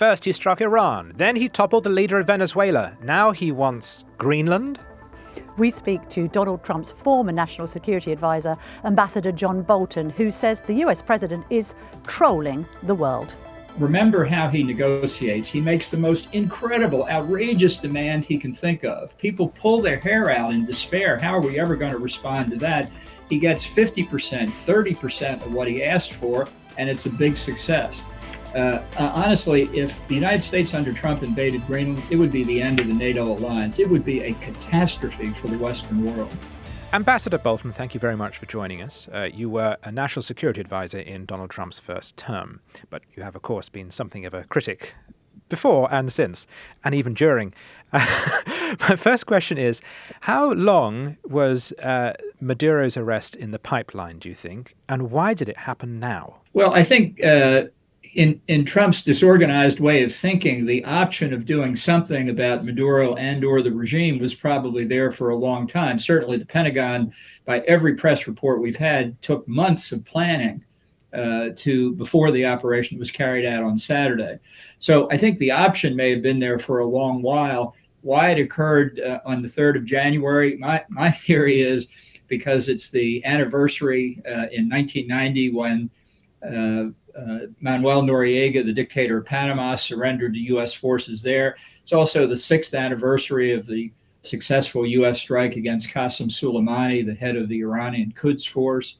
First he struck Iran, then he toppled the leader of Venezuela. Now he wants Greenland? We speak to Donald Trump's former national security advisor, Ambassador John Bolton, who says the US president is trolling the world. Remember how he negotiates. He makes the most incredible, outrageous demand he can think of. People pull their hair out in despair. How are we ever going to respond to that? He gets 50%, 30% of what he asked for, and it's a big success. Honestly, if the United States under Trump invaded Greenland, it would be the end of the NATO alliance. It would be a catastrophe for the Western world. Ambassador Bolton, thank you very much for joining us. You were a national security advisor in Donald Trump's first term, but you have, of course, been something of a critic before and since, and even during. My first question is, how long was Maduro's arrest in the pipeline, do you think, and why did it happen now? Well, I think in Trump's disorganized way of thinking, the option of doing something about Maduro and or the regime was probably there for a long time. Certainly the Pentagon, by every press report we've had, took months of planning before the operation was carried out on Saturday. So I think the option may have been there for a long while. Why it occurred on the 3rd of January, my theory is because it's the anniversary in 1990 when Manuel Noriega, the dictator of Panama, surrendered to U.S. forces there. It's also the 6th anniversary of the successful U.S. strike against Qasem Soleimani, the head of the Iranian Quds Force.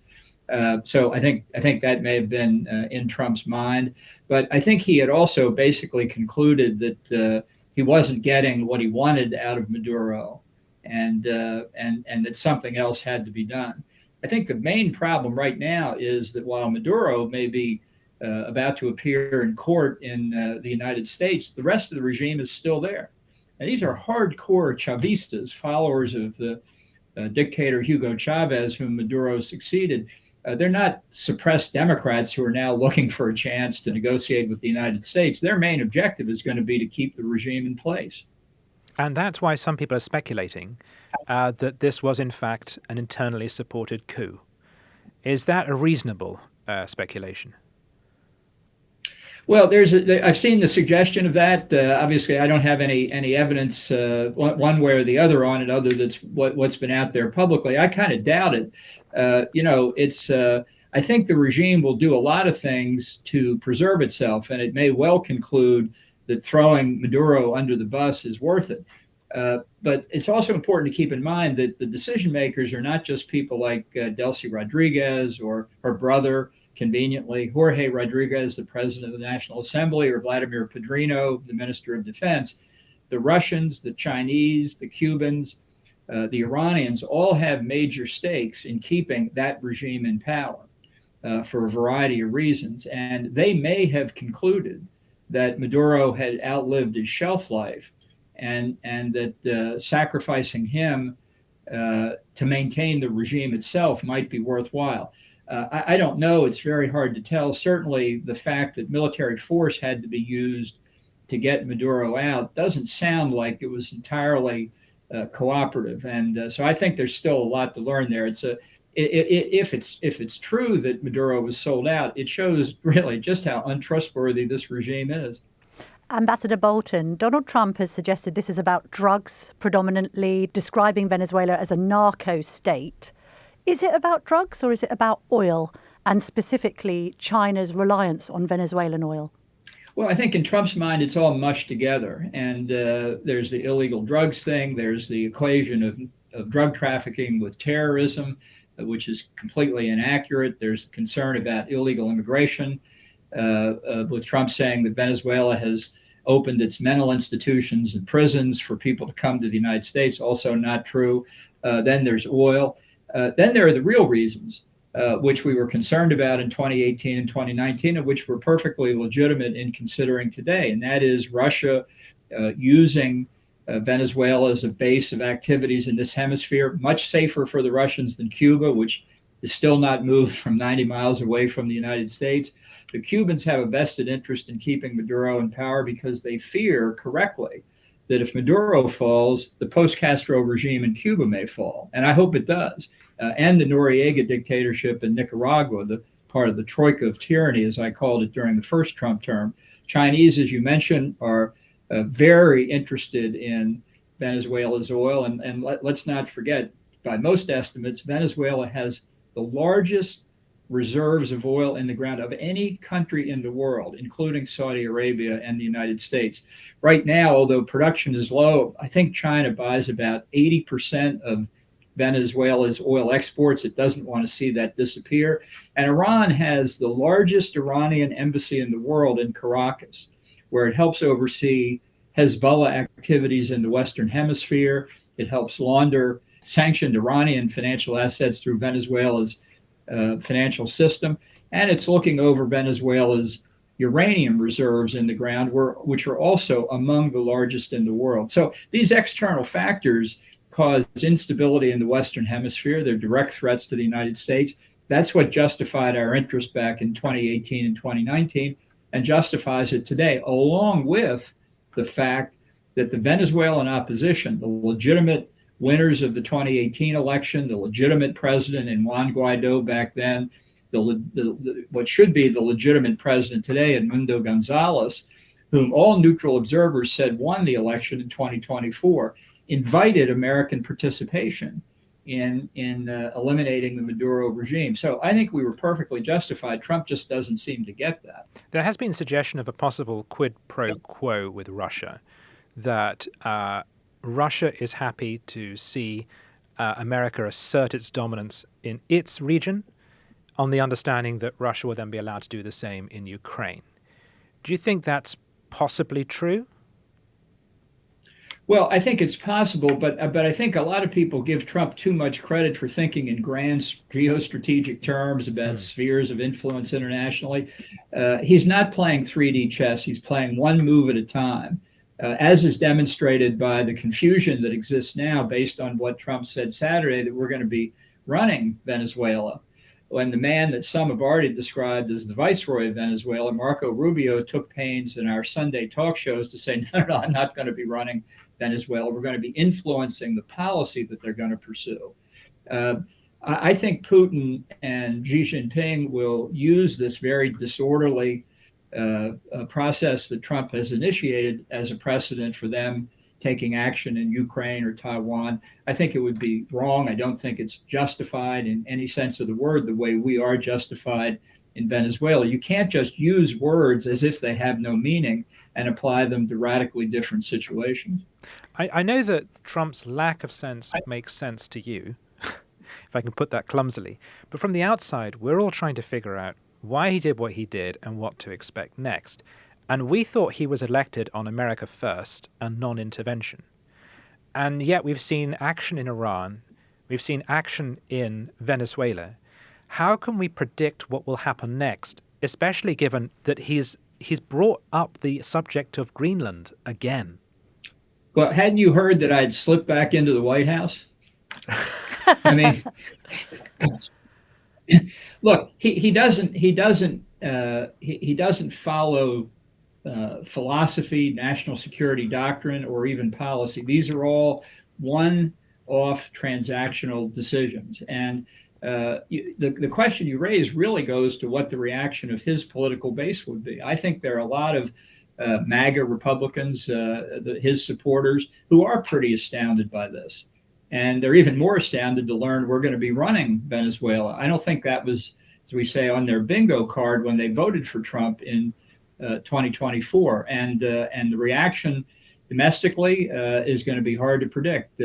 So I think that may have been in Trump's mind. But I think he had also basically concluded that he wasn't getting what he wanted out of Maduro, and that something else had to be done. I think the main problem right now is that while Maduro may be about to appear in court in the United States, the rest of the regime is still there. And these are hardcore Chavistas, followers of the dictator Hugo Chavez, whom Maduro succeeded. They're not suppressed Democrats who are now looking for a chance to negotiate with the United States. Their main objective is going to be to keep the regime in place. And that's why some people are speculating that this was, in fact, an internally supported coup. Is that a reasonable speculation? Well, I've seen the suggestion of that. Obviously, I don't have any evidence one way or the other on it, other than what's been out there publicly. I kind of doubt it. I think the regime will do a lot of things to preserve itself, and it may well conclude that throwing Maduro under the bus is worth it. But it's also important to keep in mind that the decision makers are not just people like Delcy Rodriguez or her brother, conveniently, Jorge Rodriguez, the president of the National Assembly, or Vladimir Padrino, the minister of defense. The Russians, the Chinese, the Cubans, the Iranians all have major stakes in keeping that regime in power for a variety of reasons. And they may have concluded that Maduro had outlived his shelf life, and that sacrificing him to maintain the regime itself might be worthwhile. I don't know. It's very hard to tell. Certainly, the fact that military force had to be used to get Maduro out doesn't sound like it was entirely cooperative. And so I think there's still a lot to learn there. If it's true that Maduro was sold out, it shows really just how untrustworthy this regime is. Ambassador Bolton, Donald Trump has suggested this is about drugs predominantly, describing Venezuela as a narco state. Is it about drugs or is it about oil, and specifically China's reliance on Venezuelan oil? Well, I think in Trump's mind, it's all mushed together. And there's the illegal drugs thing. There's the equation of drug trafficking with terrorism, which is completely inaccurate. There's concern about illegal immigration, with Trump saying that Venezuela has opened its mental institutions and prisons for people to come to the United States. Also not true. Then there's oil. Then there are the real reasons, which we were concerned about in 2018 and 2019, and which were perfectly legitimate in considering today. And that is Russia using Venezuela as a base of activities in this hemisphere, much safer for the Russians than Cuba, which is still not moved from 90 miles away from the United States. The Cubans have a vested interest in keeping Maduro in power because they fear correctly that if Maduro falls, the post-Castro regime in Cuba may fall. And I hope it does. And the Noriega dictatorship in Nicaragua, the part of the troika of tyranny, as I called it during the first Trump term. Chinese, as you mentioned, are very interested in Venezuela's oil. And let's not forget, by most estimates, Venezuela has the largest reserves of oil in the ground of any country in the world, including Saudi Arabia and the United States. Right now, although production is low, I think China buys about 80% of Venezuela's oil exports. It doesn't want to see that disappear. And Iran has the largest Iranian embassy in the world in Caracas, where it helps oversee Hezbollah activities in the Western Hemisphere. It helps launder sanctioned Iranian financial assets through Venezuela's financial system. And it's looking over Venezuela's uranium reserves in the ground, which are also among the largest in the world. So these external factors cause instability in the Western Hemisphere. They're direct threats to the United States. That's what justified our interest back in 2018 and 2019 and justifies it today, along with the fact that the Venezuelan opposition, the legitimate winners of the 2018 election, the legitimate president in Juan Guaido back then, what should be the legitimate president today, Edmundo Gonzalez, whom all neutral observers said won the election in 2024, invited American participation in eliminating the Maduro regime. So I think we were perfectly justified. Trump just doesn't seem to get that. There has been suggestion of a possible quid pro quo with Russia, that Russia is happy to see America assert its dominance in its region on the understanding that Russia will then be allowed to do the same in Ukraine. Do you think that's possibly true? Well, I think it's possible, but I think a lot of people give Trump too much credit for thinking in grand geostrategic terms about spheres of influence internationally. He's not playing 3D chess. He's playing one move at a time, as is demonstrated by the confusion that exists now based on what Trump said Saturday, that we're going to be running Venezuela. When the man that some have already described as the viceroy of Venezuela, Marco Rubio, took pains in our Sunday talk shows to say, no, I'm not going to be running Venezuela. We're going to be influencing the policy that they're going to pursue. I think Putin and Xi Jinping will use this very disorderly process that Trump has initiated as a precedent for them taking action in Ukraine or Taiwan. I think it would be wrong. I don't think it's justified in any sense of the word the way we are justified in Venezuela. You can't just use words as if they have no meaning and apply them to radically different situations. I know that Trump's lack of sense makes sense to you, if I can put that clumsily. But from the outside, we're all trying to figure out why he did what he did and what to expect next. And we thought he was elected on America first and non-intervention. And yet we've seen action in Iran. We've seen action in Venezuela. How can we predict what will happen next, especially given that he's brought up the subject of Greenland again? Well, hadn't you heard that I'd slipped back into the White House? I mean, look, he doesn't follow philosophy, national security doctrine, or even policy. These are all one-off transactional decisions. And the question you raise really goes to what the reaction of his political base would be. I think there are a lot of MAGA Republicans, his supporters, who are pretty astounded by this. And they're even more astounded to learn we're going to be running Venezuela. I don't think that was, as we say, on their bingo card when they voted for Trump in 2024. And the reaction domestically is going to be hard to predict.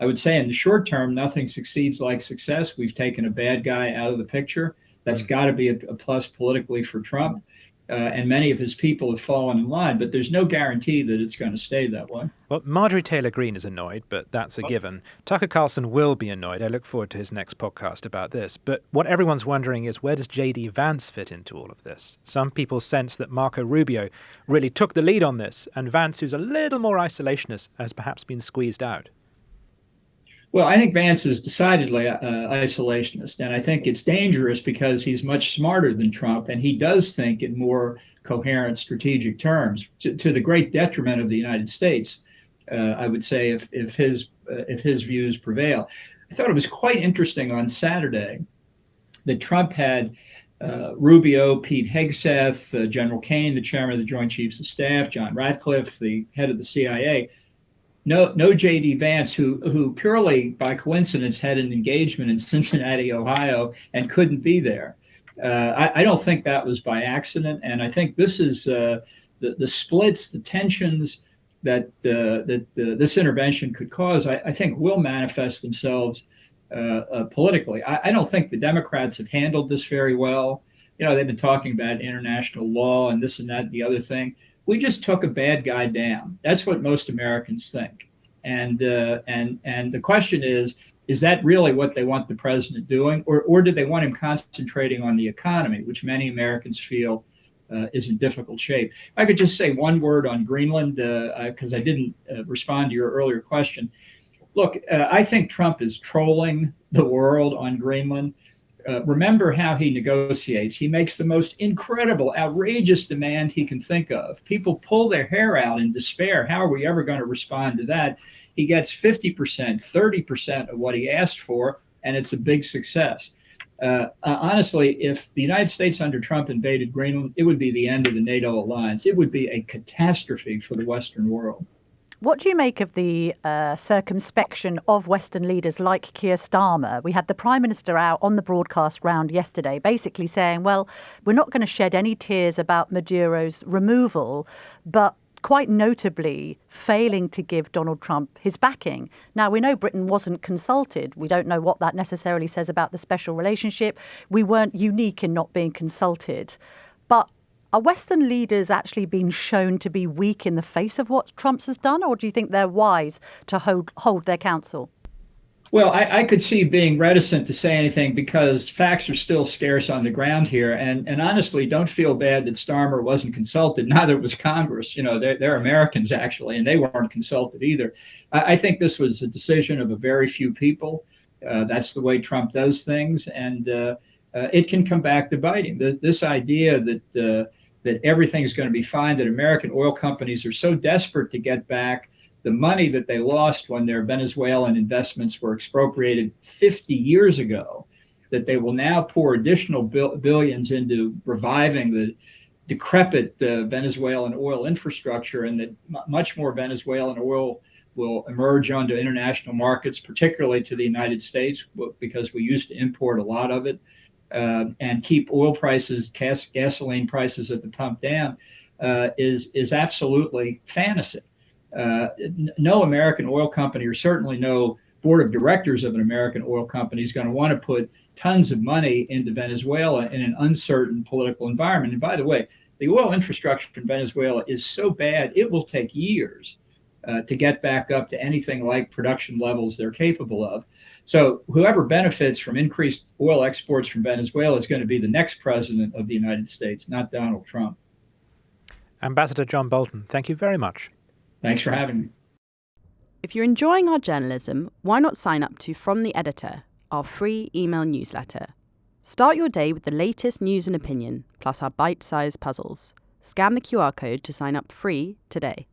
I would say in the short term, nothing succeeds like success. We've taken a bad guy out of the picture. That's got to be a plus politically for Trump. And many of his people have fallen in line, but there's no guarantee that it's going to stay that way. Well, Marjorie Taylor Greene is annoyed, but that's a given. Tucker Carlson will be annoyed. I look forward to his next podcast about this. But what everyone's wondering is, where does J.D. Vance fit into all of this? Some people sense that Marco Rubio really took the lead on this, and Vance, who's a little more isolationist, has perhaps been squeezed out. Well, I think Vance is decidedly isolationist, and I think it's dangerous because he's much smarter than Trump, and he does think in more coherent strategic terms, to the great detriment of the United States. I would say if his views prevail. I thought it was quite interesting on Saturday that Trump had Rubio, Pete Hegseth, General Kane, the chairman of the Joint Chiefs of Staff, John Ratcliffe, the head of the CIA. No J.D. Vance, who purely by coincidence had an engagement in Cincinnati, Ohio, and couldn't be there. I don't think that was by accident, and I think this is the splits, the tensions that this intervention could cause. I think will manifest themselves politically. I don't think the Democrats have handled this very well. They've been talking about international law and this and that and the other thing. We just took a bad guy down. That's what most Americans think. And the question is that really what they want the president doing? Or do they want him concentrating on the economy, which many Americans feel is in difficult shape? I could just say one word on Greenland, because I didn't respond to your earlier question. Look, I think Trump is trolling the world on Greenland. Remember how he negotiates. He makes the most incredible, outrageous demand he can think of. People pull their hair out in despair. How are we ever going to respond to that? He gets 50%, 30% of what he asked for, and it's a big success. Honestly, if the United States under Trump invaded Greenland, it would be the end of the NATO alliance. It would be a catastrophe for the Western world. What do you make of the circumspection of Western leaders like Keir Starmer? We had the Prime Minister out on the broadcast round yesterday basically saying, well, we're not going to shed any tears about Maduro's removal, but quite notably failing to give Donald Trump his backing. Now, we know Britain wasn't consulted. We don't know what that necessarily says about the special relationship. We weren't unique in not being consulted. But are Western leaders actually being shown to be weak in the face of what Trump has done, or do you think they're wise to hold their counsel? Well, I could see being reticent to say anything because facts are still scarce on the ground here. And honestly, don't feel bad that Starmer wasn't consulted. Neither was Congress. They're Americans, actually, and they weren't consulted either. I think this was a decision of a very few people. That's the way Trump does things. And it can come back to bite him. This idea that everything's going to be fine, that American oil companies are so desperate to get back the money that they lost when their Venezuelan investments were expropriated 50 years ago, that they will now pour additional billions into reviving the decrepit Venezuelan oil infrastructure, and that much more Venezuelan oil will emerge onto international markets, particularly to the United States, because we used to import a lot of it. And keep oil prices, gasoline prices at the pump down is absolutely fantasy. No American oil company, or certainly no board of directors of an American oil company, is going to want to put tons of money into Venezuela in an uncertain political environment. And by the way, the oil infrastructure in Venezuela is so bad, it will take years to get back up to anything like production levels they're capable of. So whoever benefits from increased oil exports from Venezuela is going to be the next president of the United States, not Donald Trump. Ambassador John Bolton, thank you very much. Thanks for having me. If you're enjoying our journalism, why not sign up to From the Editor, our free email newsletter? Start your day with the latest news and opinion, plus our bite-sized puzzles. Scan the QR code to sign up free today.